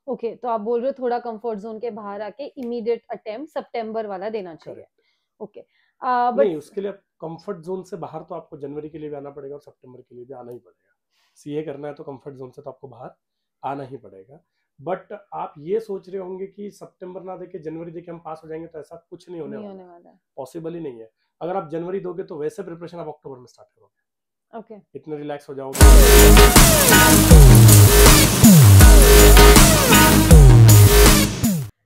Okay, तो आप बोल रहे हो थोड़ा कंफर्ट जोन के बाहर आके इमीडिएट अटेम्प्ट सितंबर वाला देना चाहिए। करेक्ट। ओके, नहीं, बट उसके लिए कंफर्ट जोन से बाहर तो आपको जनवरी के लिए भी आना पड़ेगा और सितंबर के लिए भी आना ही पड़ेगा। सीए करना है तो कंफर्ट जोन से तो आपको बाहर आना ही पड़ेगा। बट आप ये सोच रहे होंगे कि सितंबर ना देके जनवरी देके हम पास हो जाएंगे, तो ऐसा कुछ नहीं होने नहीं वाला होने है, वाला है। पॉसिबल ही नहीं है। अगर आप जनवरी दोगे तो वैसे प्रिपरेशन आप अक्टूबर में स्टार्ट करोगे, ओके, इतने रिलैक्स हो जाओगे।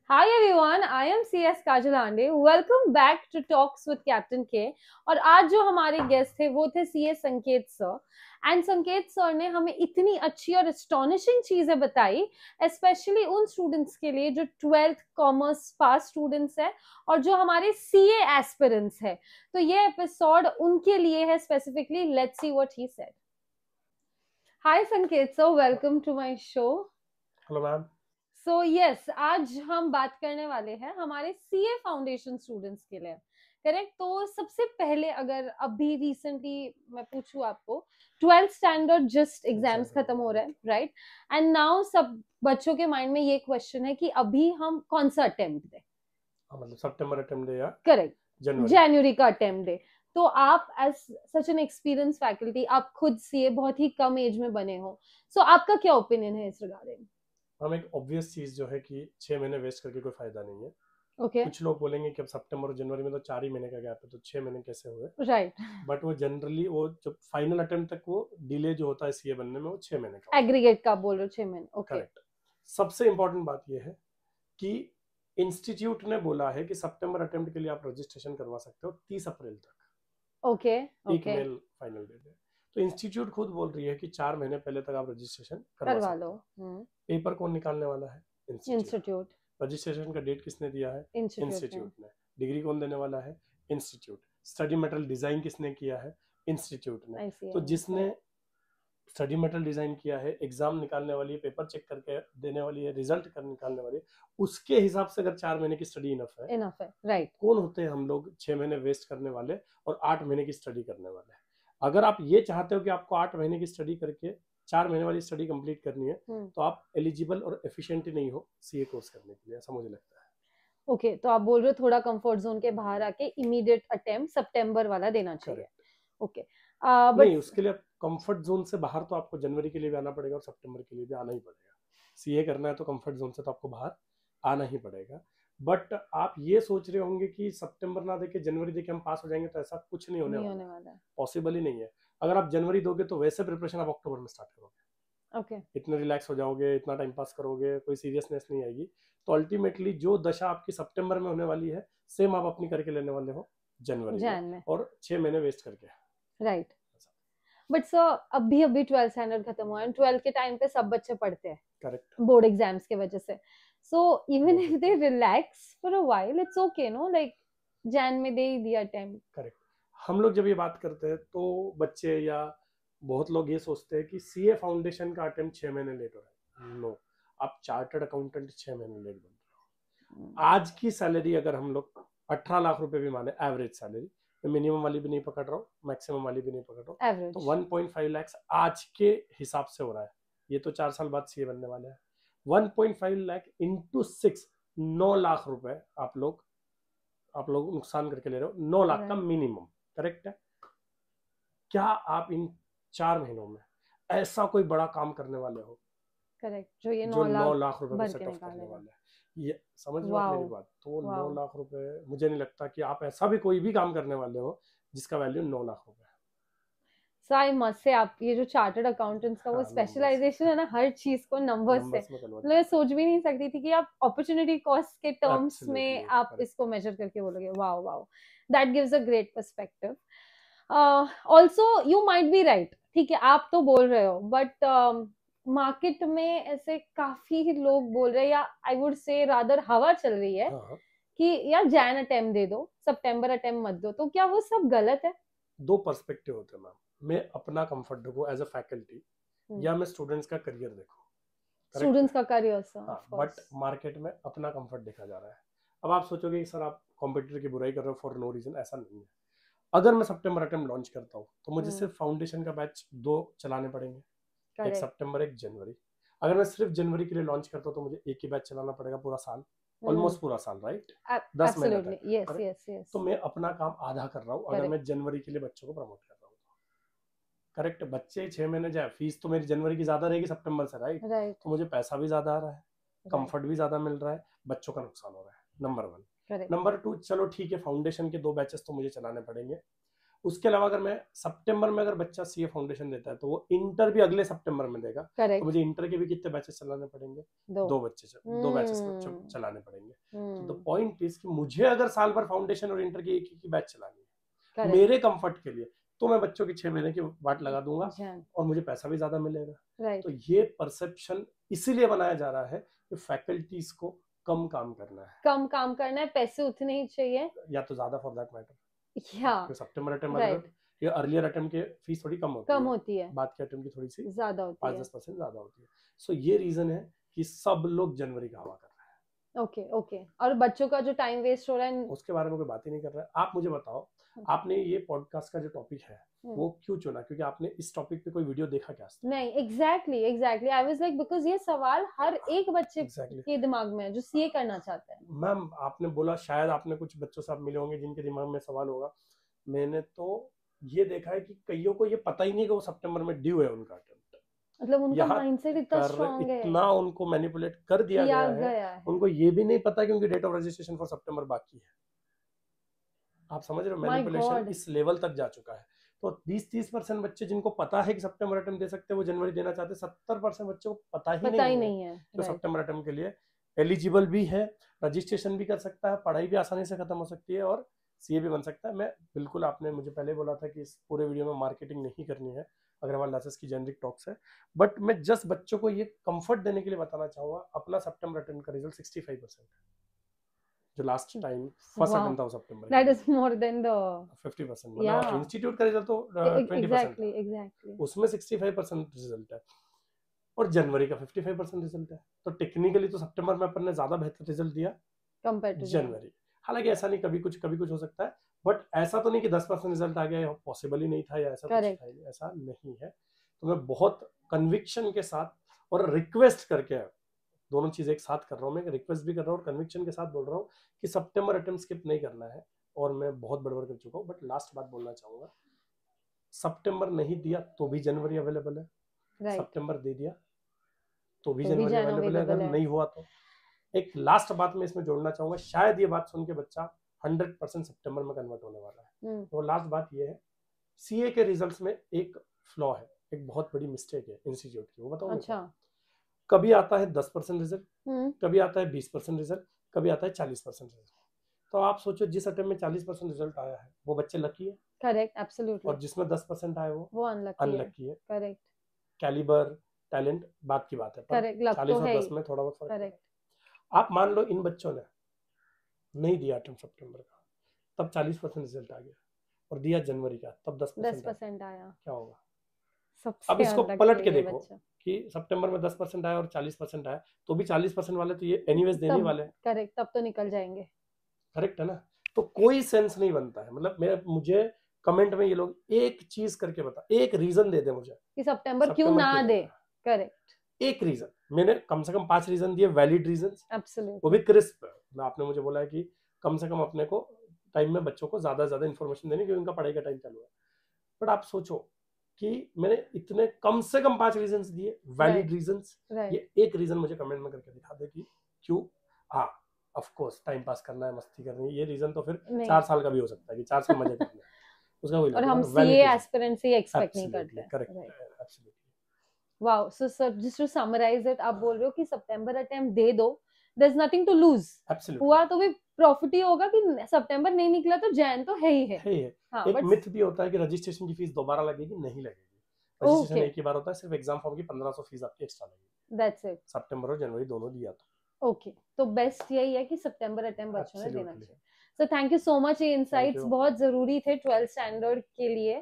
Hi everyone, I am CS Kajalande. Welcome back to talks with captain K. और आज जो हमारे गेस्ट थे वो थे सीए संकेत सर। एंड संकेत सर ने हमें इतनी अच्छी और एस्टॉनिशिंग चीजें बताई, स्पेशली उन स्टूडेंट्स के लिए जो 12th कॉमर्स पास स्टूडेंट्स है और जो हमारे सीए एस्पिरेंट्स है। तो ये एपिसोड उनके लिए है specifically. Let's see what he said. Hi Sanket sir, welcome to my show. Hello ma'am. So yes, आज हम बात करने वाले हैं हमारे सीए फाउंडेशन स्टूडेंट्स के लिए। करेक्ट। तो सबसे पहले अगर अभी रिसेंटली मैं पूछूं आपको, 12th स्टैंडर्ड जस्ट एग्जाम्स खत्म हो रहे हैं, राइट? एंड नाउ सब बच्चों के माइंड में ये क्वेश्चन है कि अभी हम कौन सा अटेम्प्ट दें। मतलब सितंबर अटेम्प्ट दे या करेक्ट, जनवरी? जनवरी का अटेम्प्ट दे। तो आप as such an experience faculty, आप खुद सीए बहुत ही कम एज में बने हो, सो आपका क्या ओपिनियन है इस रिगार्डिंग? हम एक ऑब्वियस चीज जो है कि 6 महीने वेस्ट करके कोई फायदा नहीं है। ओके, कुछ लोग बोलेंगे कि अब सितंबर और जनवरी में तो 4 ही महीने का गैप है, तो 6 महीने कैसे हुए? राइट। बट वो जनरली वो जब फाइनल अटेम्प्ट तक वो डिले जो होता है सीए बनने में, वो 6 महीने का होता है। एग्रीगेट का बोल रहे हो 6 महीने? ओके। करेक्ट। सबसे इंपॉर्टेंट बात यह है कि इंस्टीट्यूट ने बोला है कि सितंबर अटेम्प्ट के लिए आप रजिस्ट्रेशन करवा सकते हो 30 अप्रैल तक। ओके। एक ओके, मेल फाइनल डेट है। तो इंस्टीट्यूट खुद बोल रही है कि 4 महीने पहले तक आप रजिस्ट्रेशन करवा करवा सकते लो। हो। पेपर कौन निकालने वाला है? इंस्टीट्यूट। इंस्टीट्यूट। रजिस्ट्रेशन का डेट किसने दिया है? इंस्टीट्यूट ने। इंस्टीट्यूट ने। डिग्री कौन देने वाला है? इंस्टीट्यूट। स्टडी मटेरियल डिजाइन किसने किया है? इंस्टीट्यूट ने। आई सी तो आई जिसने स्टडी मटेरियल डिजाइन किया है, एग्जाम निकालने वाली है, पेपर चेक करके देने वाली है, रिजल्ट कर निकालने वाली है, उसके हिसाब से अगर 4 महीने की स्टडी इनफ है, इनफ है, राइट। कौन होते हैं हम लोग 6 महीने वेस्ट करने वाले और 8 महीने की स्टडी करने वाले? अगर आप ये चाहते हो कि आपको 8 महीने की स्टडी करके 4 महीने वाली स्टडी कंप्लीट करनी है, तो आप एलिजिबल और एफिशिएंट नहीं हो सीए कोर्स करने के लिए, ऐसा मुझे लगता है। ओके, तो आप बोल रहे हो थोड़ा कंफर्ट जोन के बाहर आके इमीडिएट अटेम्प्ट सितंबर वाला देना चाहिए। करेक्ट। ओके, नहीं, बट उसके लिए कंफर्ट जोन से बाहर तो आपको जनवरी के लिए भी आना पड़ेगा और सितंबर के लिए भी आना ही पड़ेगा। सीए करना है तो कंफर्ट जोन से तो आपको बाहर आना ही पड़ेगा। बट आप ये सोच रहे होंगे कि सितंबर ना देके जनवरी देके हम पास हो जाएंगे, तो ऐसा कुछ नहीं होने नहीं वाला होने है, वाला है। पॉसिबल ही नहीं है। अगर आप जनवरी दोगे तो वैसे प्रिपरेशन आप अक्टूबर में स्टार्ट करोगे, ओके, इतने रिलैक्स हो जाओगे, इतना टाइम पास करोगे, कोई सीरियसनेस नहीं आएगी। तो अल्टीमेटली जो दशा आपकी सितंबर में होने वाली है, सेम आप अपनी करके लेने वाले हो जनवरी में, जैन में, और 6 महीने वेस्ट करके। राइट। बट सर, अभी अभी 12th स्टैंडर्ड खत्म हुआ है। 12th के टाइम पे सब बच्चे पढ़ते हैं करेक्ट। बोर्ड एग्जाम्स के वजह से। सो इवन बोल इफ सकते दे हो। Relax for a while, it's okay no, like जैन में दे ही दिया अटेम्प्ट। करेक्ट। हम लोग जब ये बात करते हैं तो बच्चे या बहुत लोग ये सोचते हैं कि सीए फाउंडेशन का अटेम्प्ट 6 महीने लेट हो रहा है। नो, आप चार्टर्ड अकाउंटेंट 6 महीने लेट बन रहे हो। आज की सैलरी अगर हम लोग 18 लाख रुपए भी माने एवरेज सैलरी, मैं मिनिमम वाली भी नहीं पकड़ रहा हूँ, मैक्सिमम वाली भी नहीं पकड़ रहा हूँ, एवरेज तो 1.5 लाख आज के हिसाब से हो रहा है। ये तो 4 साल बाद सीए बनने वाले हैं। 1.5 लाख इंटू 6, 9 लाख रुपए आप लोग नुकसान करके ले रहे हो। 9 लाख का मिनिमम। करेक्ट है? क्या आप इन 4 महीनों में ऐसा कोई बड़ा काम करने वाले हो करेक्ट जो ये जो 9 9 लाख लाख रुपए को भर सेट के ऑफ करने निकालेगा? वाला है? ये समझ लो आप वाओ, मेरी बात। तो 9 वाओ। लाख रुपए मुझे नहीं लगता कि आप ऐसा भी कोई भी काम करने वाले हो जिसका वैल्यू 9 लाख रुपए है। सो आई मस्ट से, आप ये जो चार्टर्ड अकाउंटेंट्स का वो हाँ, स्पेशलाइजेशन है ना, हर चीज को नंबर्स से, नंबर्स में कन्वर्ट मतलब मैं सोच भी नहीं सकती थी कि आप अपॉर्चुनिटी कॉस्ट के टर्म्स में एब्सोल्युटली आप करेक्ट। इसको मेजर करके बोलोगे। Wow, wow, that gives a great perspective. Also you might be right, ठीक है, आप तो बोल रहे हो, बट मार्केट में ऐसे काफी लोग बोल रहे हैं, या आई वुड से रादर हवा चल रही है हाँ, कि यार जैन अटेम्प्ट दे दो, सितंबर अटेम्प्ट मत दो। तो क्या वो सब गलत है? दो पर्सपेक्टिव होते हैं मैम। मैं अपना कंफर्ट देखूं एज अ फैकल्टी, या मैं स्टूडेंट्स का करियर देखूं। करेक्ट है? स्टूडेंट्स का करियर सर, हाँ, ऑफ बट कोर्स। मार्केट में अपना कंफर्ट देखा जा रहा है। अब आप सोचोगे कि सर आप कॉम्पिटिटर की बुराई कर रहे हो फॉर नो रीजन, ऐसा नहीं है। अगर मैं सितंबर अटेम्प्ट लॉन्च करता हूँ तो मुझे सिर्फ फाउंडेशन का बैच 2 चलाने पड़ेंगे, एक करेक्ट। सितंबर एक जनवरी। अगर मैं सिर्फ जनवरी के लिए लॉन्च करता हूँ तो मुझे एक ही बैच चलाना पड़ेगा पूरा साल, ऑलमोस्ट पूरा साल, राइट? 10 महीने तक। Yes yes yes. तो मैं अपना काम आधा कर रहा हूँ अगर मैं जनवरी के लिए बच्चों को प्रमोट कर रहा हूँ। करेक्ट, बच्चे 6 महीने जाए, फीस तो मेरी जनवरी की ज्यादा रहेगी सितंबर से, राइट? तो मुझे पैसा भी ज्यादा आ रहा है, कंफर्ट भी ज्यादा मिल रहा है, बच्चों का नुकसान हो रहा है, नंबर 1। नंबर 2, चलो ठीक है, फाउंडेशन के 2 बैचेस तो मुझे चलाने पड़ेंगे। उसके अलावा अगर मैं सितंबर में अगर बच्चा सीए फाउंडेशन देता है तो वो इंटर भी अगले सितंबर में देगा, तो मुझे इंटर के भी कितने बैचेस चलाने पड़ेंगे? 2 बैचेस चलाने पड़ेंगे। तो द पॉइंट इज कि मुझे अगर साल भर फाउंडेशन और इंटर की एक ही बैच चलानी है मेरे कंफर्ट के लिए, तो मैं बच्चों की 6 महीने की वाट लगा दूंगा और मुझे पैसा भी ज्यादा मिलेगा। तो ये परसेप्शन इसीलिए बनाया जा रहा है कि फैकल्टीज को कम काम करना है, पैसे उतने ही चाहिए या तो ज्यादा for that matter. September attempt ये अर्लियर अटेम्प्ट की फीस थोड़ी कम होती है, बाद के अटेम्प्ट की थोड़ी सी ज्यादा होती है, 5-10% ज्यादा होती है। सो ये रीजन है कि सब लोग जनवरी का हवा कर रहे हैं। ओके। और बच्चों का जो टाइम वेस्ट हो रहा है उसके बारे में कोई बात ही नहीं कर रहा है। आप मुझे बताओ, आपने ये पॉडकास्ट का जो टॉपिक है वो क्यों चुना? क्योंकि आपने इस टॉपिक पे कोई वीडियो देखा क्या? नहीं, exactly I was like because ये सवाल हर एक बच्चे के दिमाग में है जो सीए करना चाहता है। मैम आपने बोला शायद आपने कुछ बच्चों से आप मिले होंगे जिनके दिमाग में सवाल होगा। मैंने तो ये देखा है कि कईयों को ये पता ही नहीं कि वो सितंबर में ड्यू है उनका अटेम्प्ट, मतलब उनका माइंडसेट इतना स्ट्रांग है, इतना उनको मैनिपुलेट कर दिया गया है, उनको ये भी नहीं पता कि उनकी डेट ऑफ रजिस्ट्रेशन फॉर सितंबर बाकी है। आप समझ रहे हो, मैनिपुलेशन इस लेवल तक जा चुका है। तो 20-30% बच्चे जिनको पता है कि सितंबर अटेम्प्ट दे सकते हैं वो जनवरी देना चाहते हैं, 70% बच्चों को पता ही नहीं है तो सितंबर अटेम्प्ट के लिए एलिजिबल भी है, रजिस्ट्रेशन भी कर सकता है, पढ़ाई भी आसानी से खत्म हो सकती है और सीए भी बन सकता है। मैं बिल्कुल, आपने मुझे पहले बोला था कि इस पूरे वीडियो में मार्केटिंग नहीं करनी है, अग्रवाल क्लासेस की जेनरिक टॉक्स है, बट मैं जस्ट बच्चों को ये कंफर्ट देने के लिए बताना चाहूंगा। अपना सितंबर अटेम्प्ट का रिजल्ट 65% है, जो लास्ट टाइम फर्स्ट अटेम्प्ट था सितंबर, that is more than the 50%। मतलब इंस्टीट्यूट का रिजल्ट तो 20% एग्जैक्टली उसमें 65% रिजल्ट है और जनवरी का 55% रिजल्ट है। तो टेक्निकली तो सितंबर में अपन ने ज्यादा बेहतर रिजल्ट दिया कंपेयर टू जनवरी। हालांकि ऐसा नहीं, कभी कुछ हो सकता है, बट ऐसा तो नहीं कि 10% रिजल्ट आ गया, पॉसिबल ही नहीं था या ऐसा कुछ था, ऐसा नहीं है। तो मैं बहुत कन्विक्शन के साथ और रिक्वेस्ट करके, दोनों चीज एक साथ कर रहा हूँ, मैं रिक्वेस्ट भी कर रहा हूँ और कन्विक्शन के साथ बोल रहा हूँ कि सितंबर अटेम्प्ट स्किप नहीं करना है। और मैं बहुत बड़बड़ कर चुका हूँ, बट लास्ट बात बोलना चाहूंगा, सितंबर नहीं दिया तो भी जनवरी अवेलेबल है, सितंबर दे दिया तो भी जनवरी अवेलेबल है, अगर नहीं हुआ तो। एक लास्ट बात मैं इसमें जोड़ना चाहूंगा, शायद ये बात सुन के बच्चा 100% सितंबर में कन्वर्ट होने वाला है। तो लास्ट बात ये है, सीए के रिजल्ट्स में एक फ्लॉ है, एक बहुत बड़ी मिस्टेक है इंस्टीट्यूट की, वो बताओ। अच्छा, कभी आता है 10% रिजल्ट, कभी आता है 20% रिजल्ट, कभी आता है 40% रिजल्ट। तो आप सोचो, जिस अटेम्प्ट में 40% रिजल्ट आया है वो बच्चे लकी है, करेक्ट, एब्सोल्युटली, और जिसमें 10% आए वो अनलकी है, करेक्ट। कैलिबर, टैलेंट बात की बात है, पर 40 और 10 में थोड़ा बहुत फर्क है। आप मान लो इन बच्चों ने नहीं दिया अटेम्प्ट सितंबर का, तब 40% रिजल्ट आ गया, और दिया जनवरी का तब 10% आया, क्या होगा? अब इसको पलट के देखो कि सितंबर में 10% आया और 40% आया, तो भी 40% वाले तो ये एनीवेज देने वाले हैं, करेक्ट, तब तो निकल जाएंगे, करेक्ट है ना? तो कोई सेंस नहीं बनता है। मतलब मुझे कमेंट में ये लोग एक चीज करके बता, एक रीजन दे दे मुझे कि सितंबर क्यों ना दे, करेक्ट, एक रीजन। मैंने कम से कम 5 रीजन दिए, वैलिड रीजंस, एब्सोल्युटली, वो भी क्रिस्प। आपने मुझे बोला है कि कम से कम अपने को टाइम में बच्चों को ज्यादा इन्फॉर्मेशन देनी, क्योंकि उनका पढ़ाई का टाइम चालू है। बट आप सोचो कि मैंने इतने कम से कम 5 रीजंस दिए, वैलिड रीजंस, ये एक रीजन मुझे कमेंट में करके दिखा दे कि क्यों। हाँ, ऑफ कोर्स टाइम पास करना है, मस्ती करनी है, ये रीजन तो फिर 4 साल का भी हो सकता है कि 4 साल मजे करना है, उसका कोई, और हम सीए एस्पिरेंट से एक्सपेक्ट नहीं करते, correct, absolutely. Wow, so sir, just to summarise it, आप बोल रहे हो कि सितंबर अटेम्प्ट दे दो, there is nothing to lose, हुआ तो भी प्रॉफिट ही होगा, कि सितंबर नहीं निकला तो जैन तो है ही है। हाँ, एक मिथ भी होता है कि रजिस्ट्रेशन की फीस दोबारा लगेगी, नहीं लगेगी, रजिस्ट्रेशन एक ही बार होता है, सिर्फ एग्जाम फॉर्म की 1500 फीस आपकी एक्स्ट्रा लगेगी, दैट्स इट, सितंबर और जनवरी दोनों दिया तो। ओके, तो बेस्ट यही है कि सितंबर अटेम्प्ट बच्चों ने देना चाहिए। So thank you so much, ये इनसाइट्स बहुत जरूरी थे 12th स्टैंडर्ड के लिए,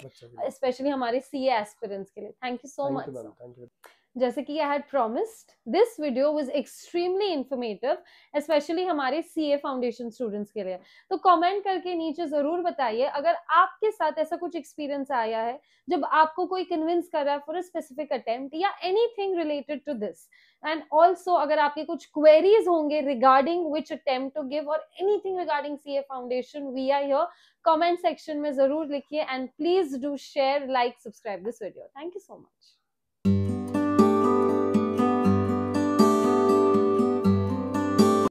स्पेशली हमारे सीए एस्पिरेंट्स के लिए। Thank you so much. जैसे कि I had promised, this video was extremely informative, specially हमारे सीए फाउंडेशन स्टूडेंट्स के लिए। तो कमेंट करके नीचे जरूर बताइए अगर आपके साथ ऐसा कुछ एक्सपीरियंस आया है जब आपको कोई कन्विंस कर रहा है फॉर अ स्पेसिफिक अटेम्प्ट या anything related to this. And also अगर आपके कुछ क्वेरीज होंगे regarding which attempt to give और anything regarding CA foundation, we are here. Comment section में जरूर लिखिए and please do share, like, subscribe this video. Thank you so much.